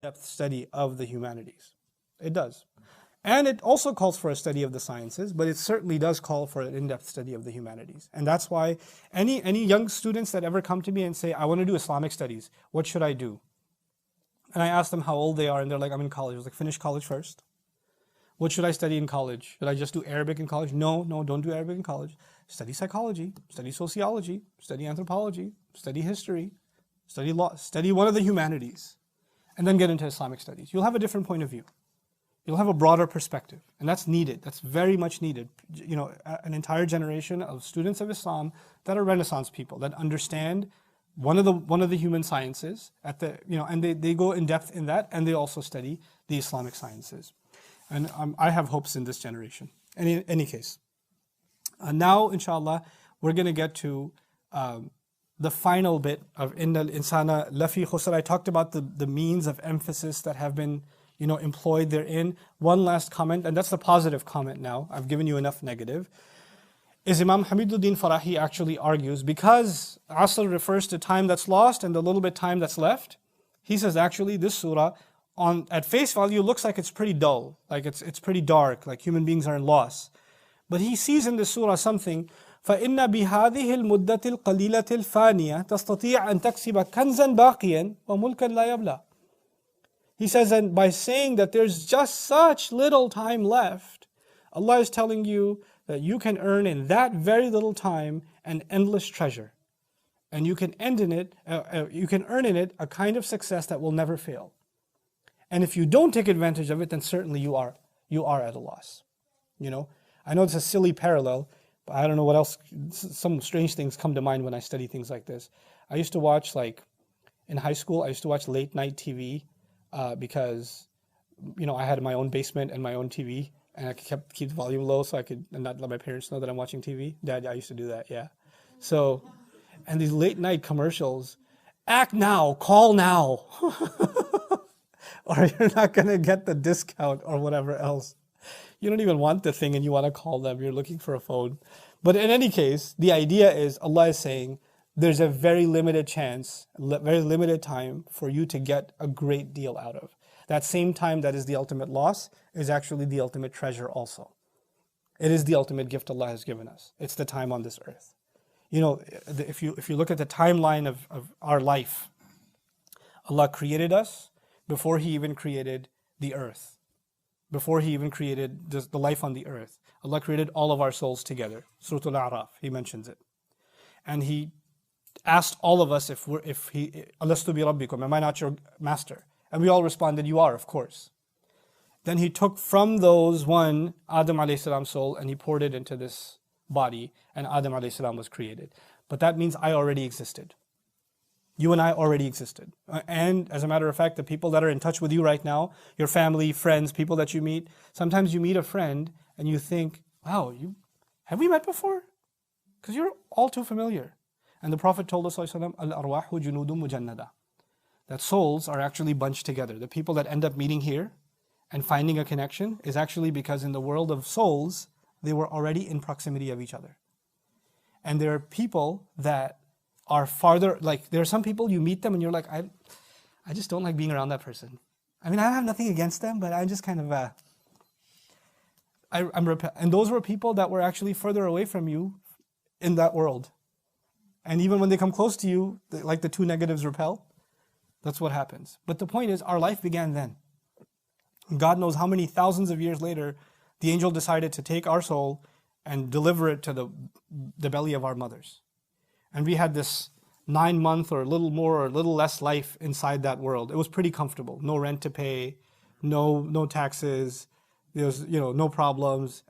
in-depth study of the humanities. It does. And it also calls for a study of the sciences, but it certainly does call for an in-depth study of the humanities. And that's why any young students that ever come to me and say, I want to do Islamic studies, what should I do? And I ask them how old they are, and they're like, I'm in college. I was like, finish college first. What should I study in college? Should I just do Arabic in college? No, don't do Arabic in college. Study psychology, study sociology, study anthropology, study history, study law, study one of the humanities, and then get into Islamic studies. You'll have a different point of view. You'll have a broader perspective, and that's needed. That's very much needed. You know, an entire generation of students of Islam that are Renaissance people that understand one of the human sciences and they go in depth in that, and they also study the Islamic sciences. And I have hopes in this generation. In any case, now inshallah we're going to get to the final bit of Innal Insana Lafi Khusr. I talked about the means of emphasis that have been employed therein. One last comment, and that's the positive comment now. I've given you enough negative. Is Imam Hamiduddin Farahi actually argues, because Asr refers to time that's lost and the little bit time that's left, he says actually this surah at face value looks like it's pretty dull, like it's pretty dark, like human beings are in loss. But he sees in this surah something. فَإِنَّ بِهَذِهِ الْمُدَّةِ الْقَلِيلَةِ الْفَانِيَةِ تَسْتَطِيعَ أَن تَكْسِبَ كَنْزًا بَاقِيًا وَمُلْكًا لَا يَبْلَى. He says, and by saying that there's just such little time left, Allah is telling you that you can earn in that very little time an endless treasure. And you can earn in it a kind of success that will never fail. And if you don't take advantage of it, then certainly you are at a loss. I know it's a silly parallel, but I don't know what else. Some strange things come to mind when I study things like this. I used to watch, in high school, I used to watch late night TV because, I had my own basement and my own TV, and I could keep the volume low so I could not let my parents know that I'm watching TV. Dad, I used to do that, yeah. So, and these late night commercials, act now, call now, or you're not going to get the discount or whatever else. You don't even want the thing and you want to call them. You're looking for a phone. But in any case, the idea is Allah is saying there's a very limited chance, very limited time for you to get a great deal out of. That same time that is the ultimate loss is actually the ultimate treasure also. It is the ultimate gift Allah has given us. It's the time on this earth. If you look at the timeline of our life, Allah created us before He even created the earth. Before He even created the life on the earth. Allah created all of our souls together. Surah Al-A'raf, He mentions it. And He asked all of us if He, Alastu bi rabbikum, am I not your master? And we all responded, you are, of course. Then He took from those one Adam alayhi salam's soul and He poured it into this body, and Adam alayhi salam was created. But that means I already existed. You and I already existed. And as a matter of fact, the people that are in touch with you right now, your family, friends, people that you meet, sometimes you meet a friend and you think, wow, have we met before? Because you're all too familiar. And the Prophet told us, Al-arwahu junudun mujannada, that souls are actually bunched together. The people that end up meeting here and finding a connection is actually because in the world of souls, they were already in proximity of each other. And there are people that are farther, there are some people you meet them and you're like, I just don't like being around that person. I mean, I have nothing against them, but I just kind of, and those were people that were actually further away from you in that world. And even when they come close to you, like the two negatives repel, that's what happens. But the point is, our life began then. God knows how many thousands of years later, the angel decided to take our soul and deliver it to the belly of our mothers. And we had this 9-month or a little more or a little less life inside that world. It was pretty comfortable. No rent to pay, no taxes. There was, no problems.